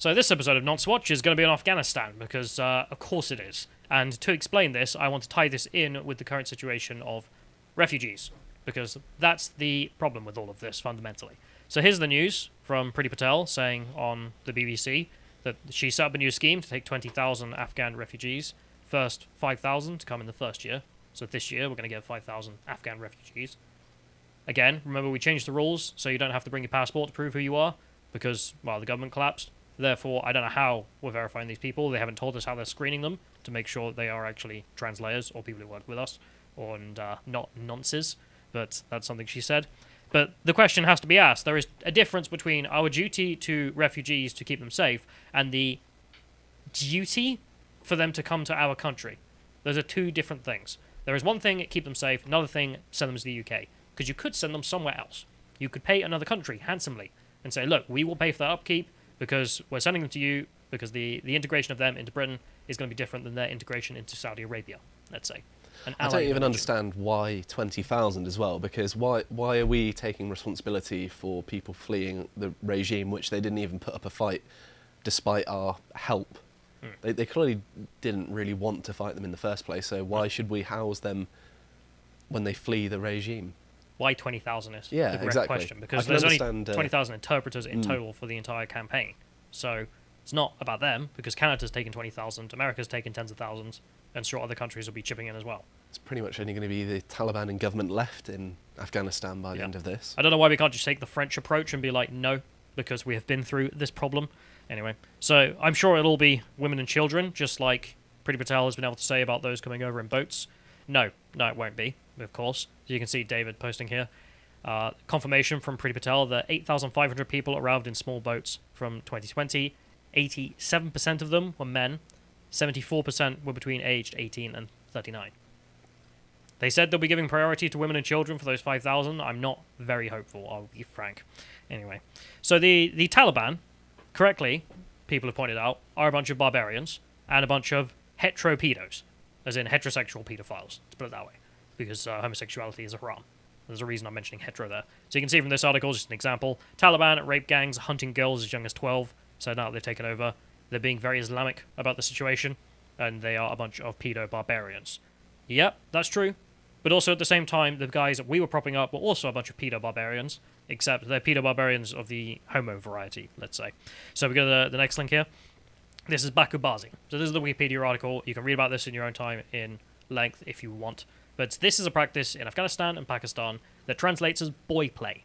So this episode of Nonce Watch is going to be on Afghanistan, because of course it is. And to explain this, I want to tie this in with the current situation of refugees, because that's the problem with all of this, fundamentally. So here's the news from Priti Patel saying on the BBC that she set up a new scheme to take 20,000 Afghan refugees. First 5,000 to come in the first year. So this year we're going to get 5,000 Afghan refugees. Again, remember we changed the rules so you don't have to bring your passport to prove who you are, because, well, the government collapsed. Therefore, I don't know how we're verifying these people. They haven't told us how they're screening them to make sure they are actually translators or people who work with us, or not nonces, but that's something she said. But the question has to be asked. There is a difference between our duty to refugees to keep them safe and the duty for them to come to our country. Those are two different things. There is one thing, keep them safe, another thing, send them to the UK. Because you could send them somewhere else. You could pay another country handsomely and say, look, we will pay for their upkeep because we're sending them to you, because the integration of them into Britain is going to be different than their integration into Saudi Arabia, let's say. I don't even understand why 20,000 as well, because why are we taking responsibility for people fleeing the regime which they didn't even put up a fight despite our help? They clearly didn't really want to fight them in the first place, so why should we house them when they flee the regime? Why 20,000 is the correct question, because there's only 20,000 interpreters in total for the entire campaign. So it's not about them, because Canada's taken 20,000, America's taken tens of thousands, and sure other countries will be chipping in as well. It's pretty much only going to be the Taliban and government left in Afghanistan by the end of this. I don't know why we can't just take the French approach and be like, no, because we have been through this problem. Anyway, so I'm sure it'll be women and children, just like Priti Patel has been able to say about those coming over in boats. No, it won't be, of course. You can see David posting here. Confirmation from Priti Patel that 8,500 people arrived in small boats from 2020. 87% of them were men. 74% were between aged 18 and 39. They said they'll be giving priority to women and children for those 5,000. I'm not very hopeful, I'll be frank. Anyway, so the Taliban, correctly, people have pointed out, are a bunch of barbarians and a bunch of heteropedos, as in heterosexual pedophiles, to put it that way, because homosexuality is a haram. There's a reason I'm mentioning hetero there. So you can see from this article, just an example, Taliban rape gangs hunting girls as young as 12, so now they've taken over. They're being very Islamic about the situation, and they are a bunch of pedo-barbarians. Yep, that's true. But also at the same time, the guys that we were propping up were also a bunch of pedo-barbarians, except they're pedo-barbarians of the homo variety, let's say. So we go to the next link here. This is Bakubazi. So this is the Wikipedia article. You can read about this in your own time in length if you want. But this is a practice in Afghanistan and Pakistan that translates as boy play.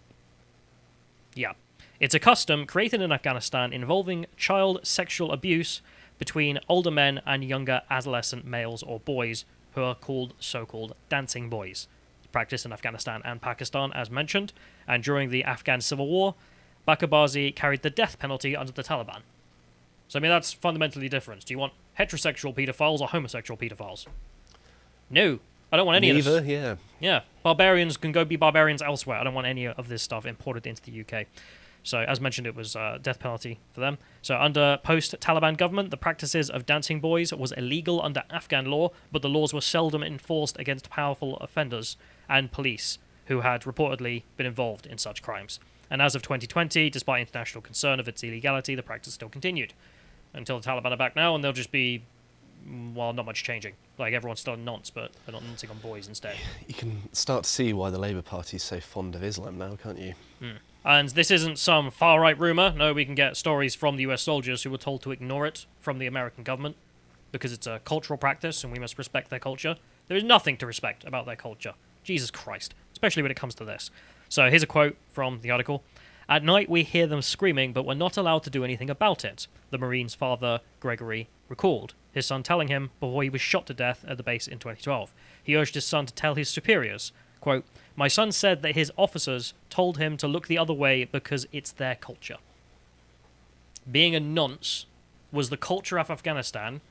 Yeah. It's a custom created in Afghanistan involving child sexual abuse between older men and younger adolescent males or boys who are called so-called dancing boys. It's practiced in Afghanistan and Pakistan, as mentioned, and during the Afghan Civil War, Bakubazi carried the death penalty under the Taliban. So, I mean, that's fundamentally the difference. Do you want heterosexual pedophiles or homosexual pedophiles? No, I don't want any of this. Neither, yeah. Yeah, barbarians can go be barbarians elsewhere. I don't want any of this stuff imported into the UK. So, as mentioned, it was death penalty for them. So, under post-Taliban government, the practices of dancing boys was illegal under Afghan law, but the laws were seldom enforced against powerful offenders and police who had reportedly been involved in such crimes. And as of 2020, despite international concern of its illegality, the practice still continued. Until the Taliban are back now, and they'll just be, well, not much changing. Like, everyone's still a nonce, but they're not noncing on boys instead. You can start to see why the Labour Party is so fond of Islam now, can't you? And this isn't some far-right rumour. No, we can get stories from the US soldiers who were told to ignore it from the American government because it's a cultural practice and we must respect their culture. There is nothing to respect about their culture. Jesus Christ. Especially when it comes to this. So here's a quote from the article. At night we hear them screaming, but we're not allowed to do anything about it, the Marine's father, Gregory, recalled, his son telling him before he was shot to death at the base in 2012. He urged his son to tell his superiors, quote, "My son said that his officers told him to look the other way because it's their culture." Being a nonce was the culture of Afghanistan,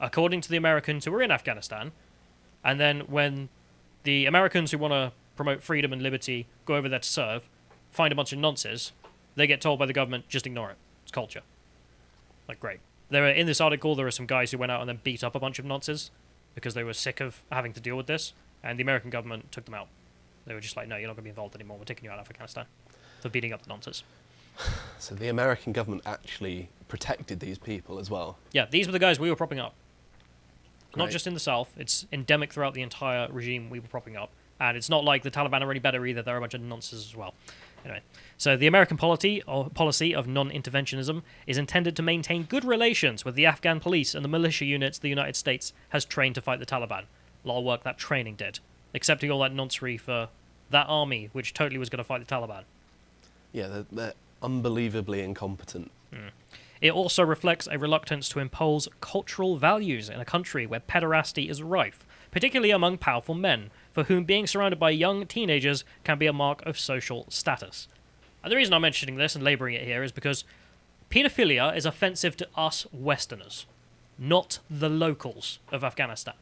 according to the Americans who were in Afghanistan, and then when the Americans who want to promote freedom and liberty go over there to serve, find a bunch of nonces, they get told by the government, just ignore it. It's culture. Like, great. In this article, there are some guys who went out and then beat up a bunch of nonces because they were sick of having to deal with this, and the American government took them out. They were just like, no, you're not going to be involved anymore. We're taking you out of Afghanistan for beating up the nonces. So the American government actually protected these people as well. Yeah, these were the guys we were propping up. Not Great. just in the south, it's endemic throughout the entire regime we were propping up. And it's not like the Taliban are any better either, they're a bunch of nonsense as well. Anyway, so the American policy of non-interventionism is intended to maintain good relations with the Afghan police and the militia units the United States has trained to fight the Taliban. A lot of work that training did. Accepting all that nonsense for that army, which totally was going to fight the Taliban. Yeah, they're unbelievably incompetent. It also reflects a reluctance to impose cultural values in a country where pederasty is rife, particularly among powerful men, for whom being surrounded by young teenagers can be a mark of social status. And the reason I'm mentioning this and labouring it here is because paedophilia is offensive to us Westerners, not the locals of Afghanistan.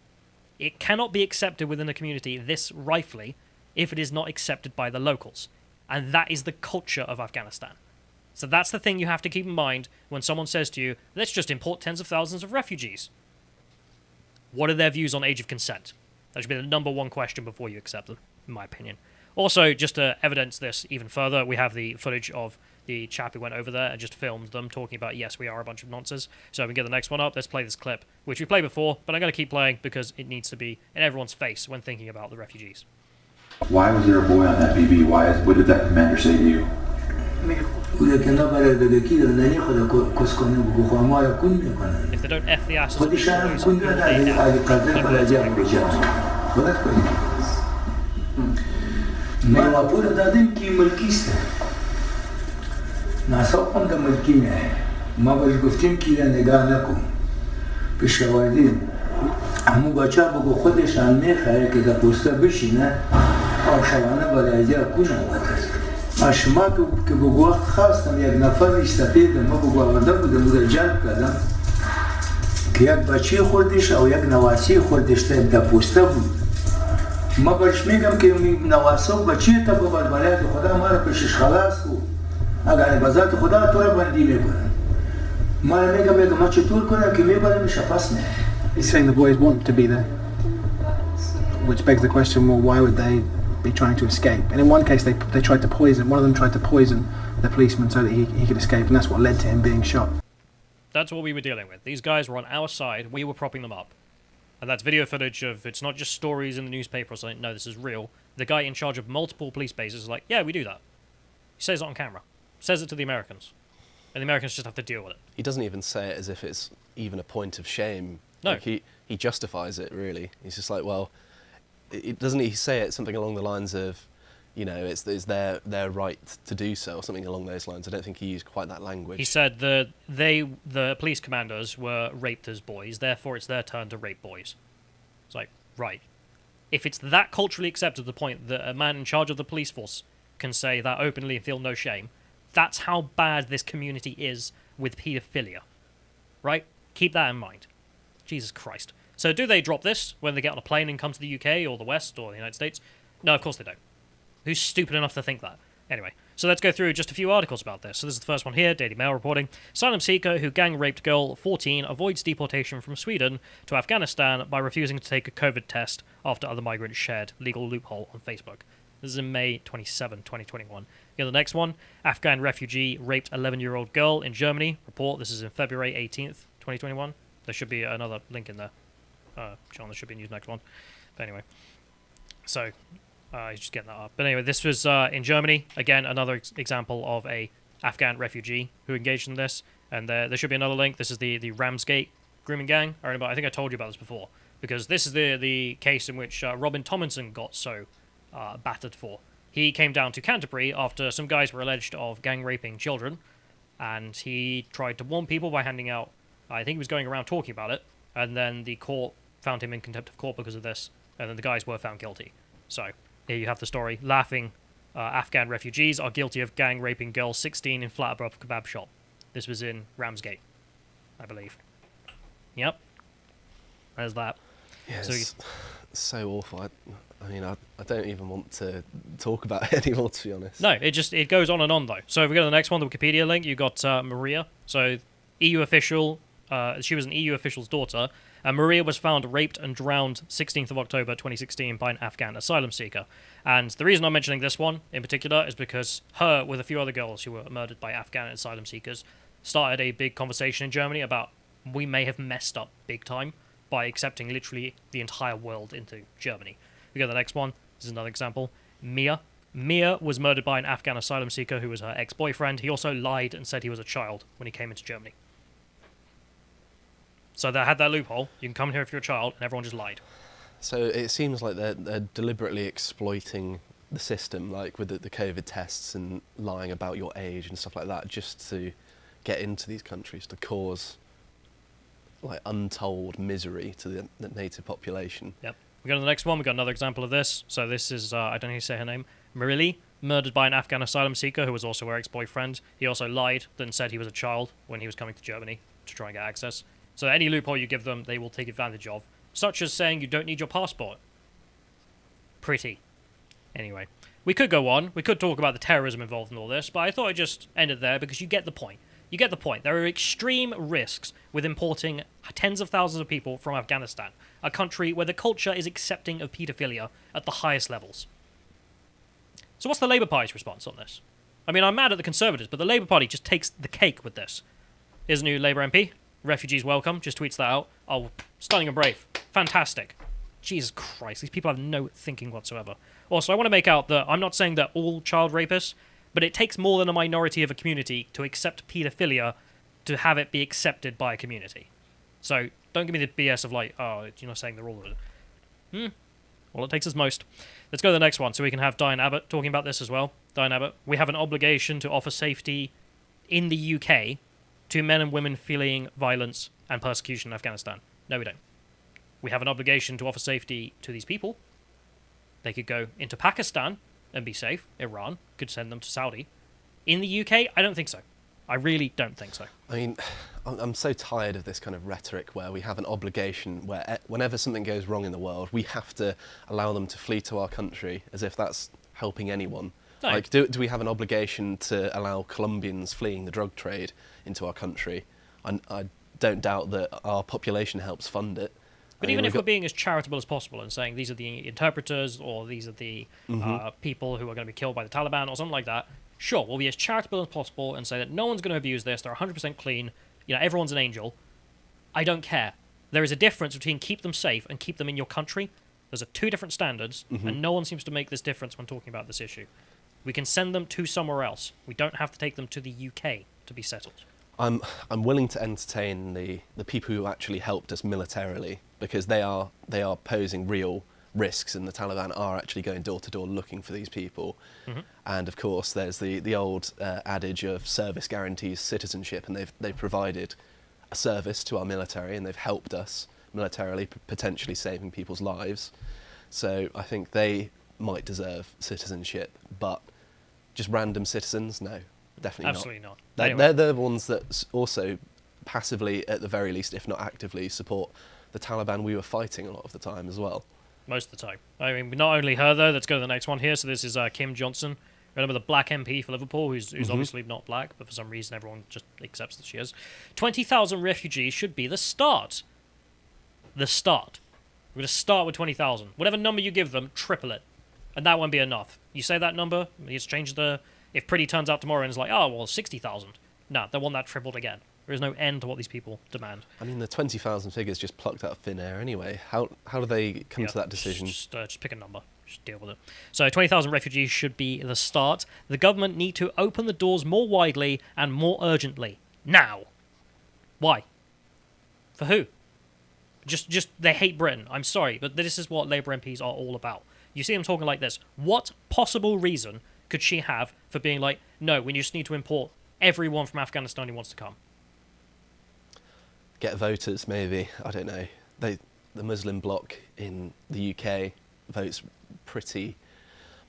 It cannot be accepted within a community this rifely if it is not accepted by the locals. And that is the culture of Afghanistan. So that's the thing you have to keep in mind when someone says to you, let's just import tens of thousands of refugees. What are their views on age of consent? That should be the number one question before you accept them, in my opinion. Also, just to evidence this even further, we have the footage of the chap who went over there and just filmed them talking about, yes, we are a bunch of nonsense. So we can get the next one up. Let's play this clip, which we played before, but I'm going to keep playing because it needs to be in everyone's face when thinking about the refugees. Why was there a boy on that BB? What did that commander say to you? If they don't F the asses of the boys, شما که بگواه خواستم یک نفرش سفید ما بگواه بودم بوده جلب کردم که یک بچه خوردش او یک نواسی خوردش در پوسته بود ما برش میگم که نواسه و بچه تا ببر بلد خدا ما را پیشش خلاص بود اگر بذات خدا تو را بندی میکنم ما را میگم ما چطور کنم که میبرمش پس نه. He's saying the boys want to be there, which begs the question, well, why would they be trying to escape? And in one case they tried to poison, one of them tried to poison the policeman so that he could escape, and that's what led to him being shot. That's what we were dealing with. These guys were on our side, we were propping them up. And that's video footage of, it's not just stories in the newspaper or something, no, this is real. The guy in charge of multiple police bases is like, yeah, we do that. He says it on camera. Says it to the Americans. And the Americans just have to deal with it. He doesn't even say it as if it's even a point of shame. No. Like he justifies it, really. He's just like, well, doesn't he say it something along the lines of, you know, it's their right to do so, or something along those lines. I don't think he used quite that language. He said the police commanders were raped as boys, therefore it's their turn to rape boys. It's like, right. If it's that culturally accepted to the point that a man in charge of the police force can say that openly and feel no shame, that's how bad this community is with paedophilia. Right? Keep that in mind. Jesus Christ. So do they drop this when they get on a plane and come to the UK or the West or the United States? No, of course they don't. Who's stupid enough to think that? Anyway, so let's go through just a few articles about this. So this is the first one here, Daily Mail reporting. Asylum seeker who gang-raped girl 14 avoids deportation from Sweden to Afghanistan by refusing to take a COVID test after other migrants shared legal loophole on Facebook. This is in May 27, 2021. You know, the next one, Afghan refugee raped 11-year-old girl in Germany. Report, this is in February 18th, 2021. There should be another link in there. John, there should be a news next one. But anyway, so he's just getting that up. But anyway, this was in Germany. Again, another example of a Afghan refugee who engaged in this. And there should be another link. This is the Ramsgate grooming gang. I think I told you about this before. Because this is the case in which Robin Tomlinson got so battered for. He came down to Canterbury after some guys were alleged of gang raping children. And he tried to warn people by handing out, I think he was going around talking about it. And then the court found him in contempt of court because of this. And then the guys were found guilty. So here you have the story. Laughing Afghan refugees are guilty of gang raping girl 16 in flat above kebab shop. This was in Ramsgate, I believe. Yep. There's that. Yeah, So it's so awful. I mean, I don't even want to talk about it anymore, to be honest. No, it goes on and on, though. So if we go to the next one, the Wikipedia link, you got Maria. So EU official, she was an EU official's daughter. And Maria was found raped and drowned 16th of October 2016 by an Afghan asylum seeker. And the reason I'm mentioning this one in particular is because her, with a few other girls who were murdered by Afghan asylum seekers, started a big conversation in Germany about we may have messed up big time by accepting literally the entire world into Germany. We go to the next one. This is another example. Mia. Mia was murdered by an Afghan asylum seeker who was her ex-boyfriend. He also lied and said he was a child when he came into Germany. So they had that loophole. You can come here if you're a child, and everyone just lied. So it seems like they're deliberately exploiting the system, like with the COVID tests and lying about your age and stuff like that, just to get into these countries, to cause like untold misery to the native population. Yep. We go to the next one. We got another example of this. So this is, I don't know how to say her name, Marili, murdered by an Afghan asylum seeker who was also her ex-boyfriend. He also lied and said he was a child when he was coming to Germany to try and get access. So any loophole you give them, they will take advantage of, such as saying you don't need your passport. Pretty. Anyway, we could go on. We could talk about the terrorism involved in all this, but I thought I'd just end it there because you get the point. You get the point. There are extreme risks with importing tens of thousands of people from Afghanistan, a country where the culture is accepting of paedophilia at the highest levels. So what's the Labour Party's response on this? I mean, I'm mad at the Conservatives, but the Labour Party just takes the cake with this. Here's a new Labour MP. Refugees welcome. Just tweets that out. Oh, stunning and brave. Fantastic. Jesus Christ, these people have no thinking whatsoever. Also, I want to make out that I'm not saying that all child rapists, but it takes more than a minority of a community to accept paedophilia to have it be accepted by a community. So don't give me the BS of like, oh, you're not saying they're all of it. All it takes is most. Let's go to the next one so we can have Diane Abbott talking about this as well. Diane Abbott, we have an obligation to offer safety in the UK to men and women fleeing violence and persecution in Afghanistan. No, we don't. We have an obligation to offer safety to these people. They could go into Pakistan and be safe. Iran could send them to Saudi. In the UK, I don't think so. I really don't think so. I mean, I'm so tired of this kind of rhetoric where we have an obligation where whenever something goes wrong in the world, we have to allow them to flee to our country as if that's helping anyone. No. Like, do we have an obligation to allow Colombians fleeing the drug trade into our country? I don't doubt that our population helps fund it. But even if we're being as charitable as possible and saying these are the interpreters or these are the people who are going to be killed by the Taliban or something like that, sure, we'll be as charitable as possible and say that no one's going to abuse this, they're 100% clean, everyone's an angel. I don't care. There is a difference between keep them safe and keep them in your country. Those are two different standards, and no one seems to make this difference when talking about this issue. We can send them to somewhere else. We don't have to take them to the UK to be settled. I'm willing to entertain the people who actually helped us militarily, because they are posing real risks, and the Taliban are actually going door to door looking for these people. And of course, there's the old adage of service guarantees citizenship, and they've provided a service to our military, and they've helped us militarily, potentially saving people's lives. So I think they might deserve citizenship, but just random citizens, no, definitely Absolutely not. They're the ones that also passively, at the very least, if not actively, support the Taliban we were fighting a lot of the time as well. Most of the time. I mean, not only her, though. Let's go to the next one here. So this is Kim Johnson. Remember the black MP for Liverpool, who's obviously not black, but for some reason everyone just accepts that she is. 20,000 refugees should be the start. The start. We're going to start with 20,000. Whatever number you give them, triple it. And that won't be enough. You say that number, you just change the... If Pretty turns out tomorrow and is like, oh, well, 60,000. No, they want that tripled again. There is no end to what these people demand. I mean, the 20,000 figure's just plucked out of thin air anyway. How do they come to that decision? Just pick a number. Just deal with it. So 20,000 refugees should be the start. The government need to open the doors more widely and more urgently. Now. Why? For who? Just they hate Britain. I'm sorry, but this is what Labour MPs are all about. You see them talking like this. What possible reason could she have for being like, no, we just need to import everyone from Afghanistan who wants to come? Get voters, maybe. I don't know. The Muslim bloc in the UK votes pretty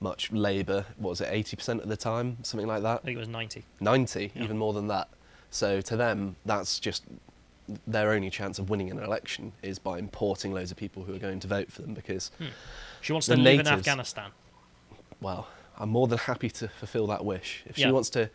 much Labour. What was it, 80% of the time? Something like that? I think it was 90. 90, even more than that. So to them, that's just their only chance of winning an election is by importing loads of people who are going to vote for them, because she wants to live in Afghanistan. Well, I'm more than happy to fulfil that wish. If she wants to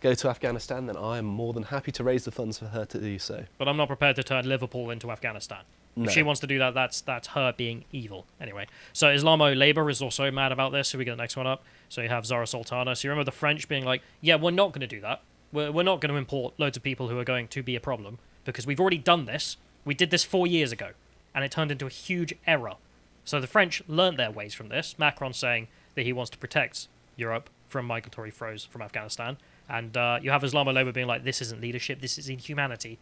go to Afghanistan, then I am more than happy to raise the funds for her to do so. But I'm not prepared to turn Liverpool into Afghanistan. No. If she wants to do that, that's her being evil. Anyway, so Islamo Labour is also mad about this, so we get the next one up. So you have Zara Sultana. So you remember the French being like, yeah, we're not going to do that. We're not going to import loads of people who are going to be a problem because we've already done this. We did this 4 years ago, and it turned into a huge error. So the French learnt their ways from this. Macron saying that he wants to protect Europe from migratory flows from Afghanistan. And you have Islamophobia being like, this isn't leadership, this is inhumanity.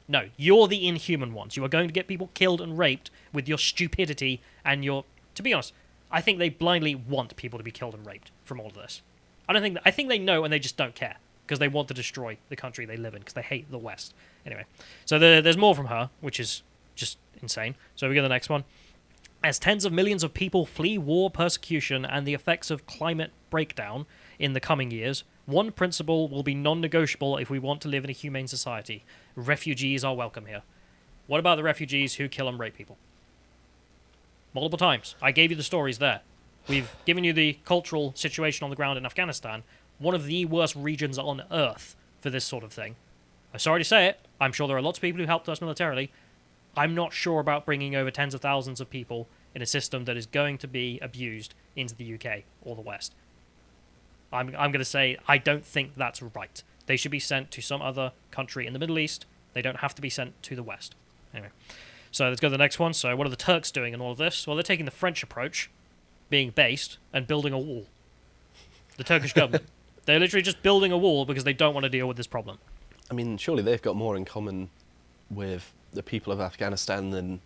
No, you're the inhuman ones. You are going to get people killed and raped with your stupidity and your... To be honest, I think they blindly want people to be killed and raped from all of this. I think they know and they just don't care because they want to destroy the country they live in because they hate the West. Anyway, so there's more from her, which is just insane. So we go to the next one. As tens of millions of people flee war, persecution, and the effects of climate breakdown in the coming years, one principle will be non-negotiable if we want to live in a humane society. Refugees are welcome here. What about the refugees who kill and rape people? Multiple times. I gave you the stories there. We've given you the cultural situation on the ground in Afghanistan, one of the worst regions on Earth for this sort of thing. I'm sorry to say it. I'm sure there are lots of people who helped us militarily. I'm not sure about bringing over tens of thousands of people in a system that is going to be abused into the UK or the West. I'm going to say I don't think that's right. They should be sent to some other country in the Middle East. They don't have to be sent to the West. Anyway, so let's go to the next one. So what are the Turks doing in all of this? Well, they're taking the French approach, being based, and building a wall. The Turkish government. They're literally just building a wall because they don't want to deal with this problem. I mean, surely they've got more in common with the people of Afghanistan than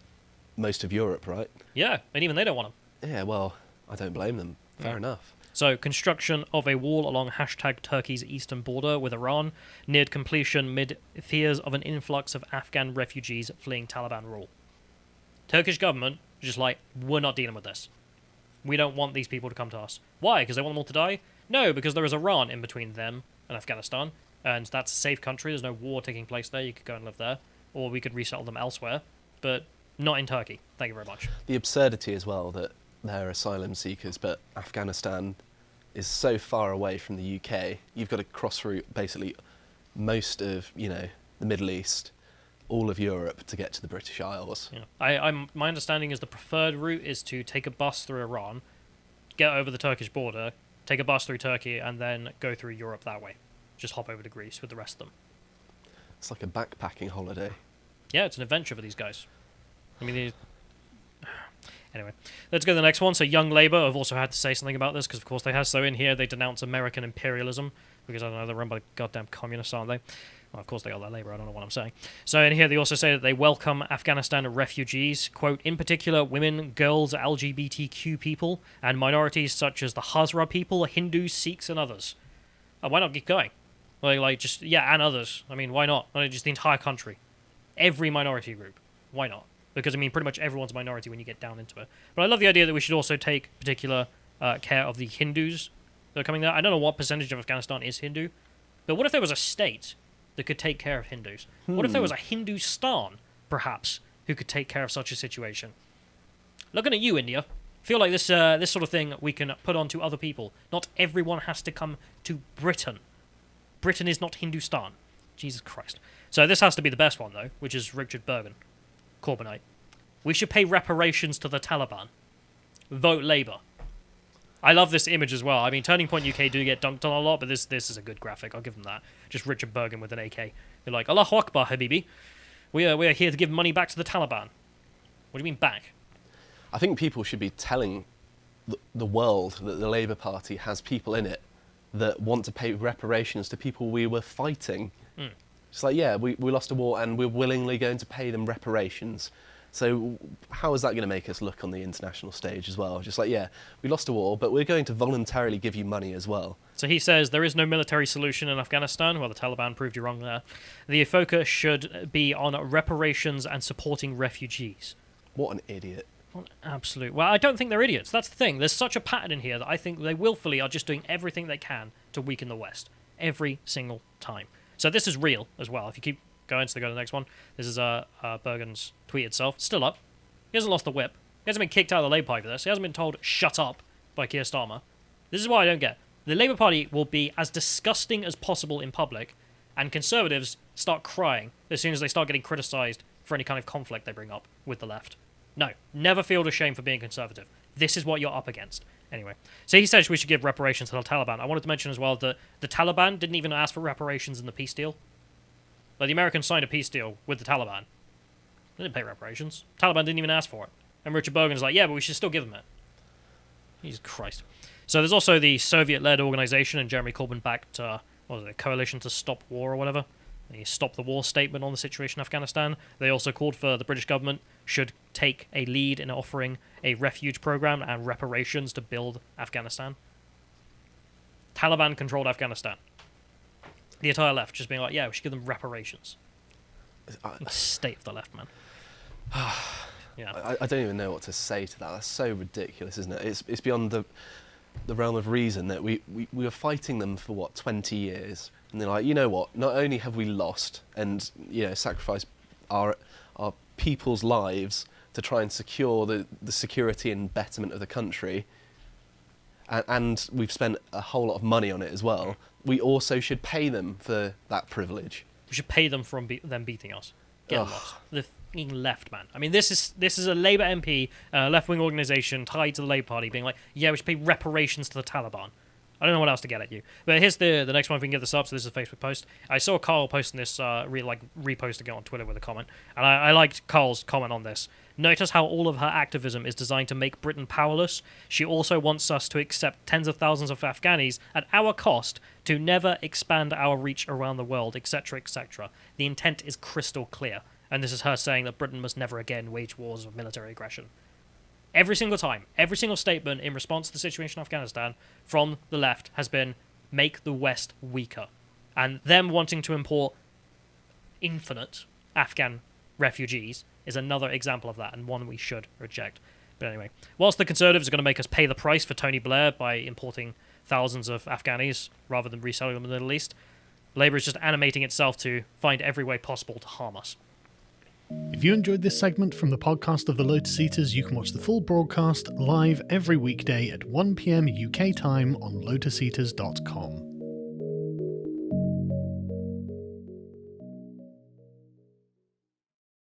most of Europe, right? Yeah, and even they don't want them. Yeah, well, I don't blame them. Fair enough. So, construction of a wall along #Turkey's eastern border with Iran neared completion mid fears of an influx of Afghan refugees fleeing Taliban rule. Turkish government just like, we're not dealing with this. We don't want these people to come to us. Why? Because they want them all to die? No, because there is Iran in between them and Afghanistan, and that's a safe country. There's no war taking place there. You could go and live there, or we could resettle them elsewhere, but not in Turkey. Thank you very much. The absurdity as well that they're asylum seekers, but Afghanistan is so far away from the UK. You've got to cross route basically most of, the Middle East, all of Europe to get to the British Isles. Yeah. My understanding is the preferred route is to take a bus through Iran, get over the Turkish border, take a bus through Turkey, and then go through Europe that way. Just hop over to Greece with the rest of them. It's like a backpacking holiday. Yeah, it's an adventure for these guys. I mean, anyway, let's go to the next one. So Young Labour have also had to say something about this because, of course, they have. So in here, they denounce American imperialism because, I don't know, they're run by goddamn communists, aren't they? Well, of course they are their Labour. I don't know what I'm saying. So in here, they also say that they welcome Afghanistan refugees, quote, in particular, women, girls, LGBTQ people, and minorities such as the Hazara people, Hindus, Sikhs, and others. Why not keep going? And others. I mean, why not? Just the entire country. Every minority group. Why not? Because, I mean, pretty much everyone's a minority when you get down into it. But I love the idea that we should also take particular care of the Hindus that are coming there. I don't know what percentage of Afghanistan is Hindu, but what if there was a state that could take care of Hindus? What if there was a Hindustan, perhaps, who could take care of such a situation? Looking at you, India, I feel like this sort of thing we can put on to other people. Not everyone has to come to Britain. Britain is not Hindustan. Jesus Christ. So this has to be the best one, though, which is Richard Bergen. Corbynite. We should pay reparations to the Taliban. Vote Labour. I love this image as well. I mean, Turning Point UK do get dunked on a lot, but this is a good graphic. I'll give them that. Just Richard Bergen with an AK. They're like, Allahu Akbar, Habibi. We are here to give money back to the Taliban. What do you mean back? I think people should be telling the world that the Labour Party has people in it that want to pay reparations to people we were fighting. It's like, yeah, we lost a war and we're willingly going to pay them reparations. So how is that going to make us look on the international stage as well? Just like, yeah, we lost a war, but we're going to voluntarily give you money as well. So he says there is no military solution in Afghanistan. Well, the Taliban proved you wrong there. The focus should be on reparations and supporting refugees. What an idiot. What an absolute... Well, I don't think they're idiots. That's the thing. There's such a pattern in here that I think they willfully are just doing everything they can to weaken the West. Every single time. So this is real as well. If you keep going, so they go to the next one. This is Bergen's tweet itself. Still up. He hasn't lost the whip. He hasn't been kicked out of the Labour Party for this. He hasn't been told, shut up, by Keir Starmer. This is what I don't get. The Labour Party will be as disgusting as possible in public, and Conservatives start crying as soon as they start getting criticised for any kind of conflict they bring up with the left. No, never feel ashamed for being Conservative. This is what you're up against. Anyway, so he says we should give reparations to the Taliban. I wanted to mention as well that the Taliban didn't even ask for reparations in the peace deal. Like, the Americans signed a peace deal with the Taliban. They didn't pay reparations. Taliban didn't even ask for it. And Richard Bogan's like, yeah, but we should still give them it. Jesus Christ. So there's also the Soviet-led organization, and Jeremy Corbyn backed, what was it, Coalition to Stop War or whatever. The Stop the War statement on the situation in Afghanistan. They also called for the British government should take a lead in offering a refuge program and reparations to build Afghanistan. Taliban controlled Afghanistan. The entire left just being like, yeah, we should give them reparations. The state of the left, man. Yeah. I don't even know what to say to that. That's so ridiculous, isn't it? It's beyond the realm of reason that we were fighting them for, what, 20 years. And they're like, you know what, not only have we lost and, you know, sacrificed our people's lives to try and secure the security and betterment of the country, and we've spent a whole lot of money on it as well, we also should pay them for that privilege. We should pay them for them beating us. Get lost. The fucking left, man. I mean, this is a Labour MP, left-wing organisation tied to the Labour Party being like, yeah, we should pay reparations to the Taliban. I don't know what else to get at you. But here's the next one, if we can get this up. So this is a Facebook post. I saw Carl posting this, reposting it on Twitter with a comment. And I liked Carl's comment on this. Notice how all of her activism is designed to make Britain powerless. She also wants us to accept tens of thousands of Afghanis at our cost to never expand our reach around the world, etc., etc. The intent is crystal clear. And this is her saying that Britain must never again wage wars of military aggression. Every single time, every single statement in response to the situation in Afghanistan from the left has been, make the West weaker. And them wanting to import infinite Afghan refugees is another example of that, and one we should reject. But anyway, whilst the Conservatives are going to make us pay the price for Tony Blair by importing thousands of Afghanis rather than reselling them in the Middle East, Labour is just animating itself to find every way possible to harm us. If you enjoyed this segment from the podcast of the Lotus Eaters, you can watch the full broadcast live every weekday at 1 PM UK time on lotuseaters.com.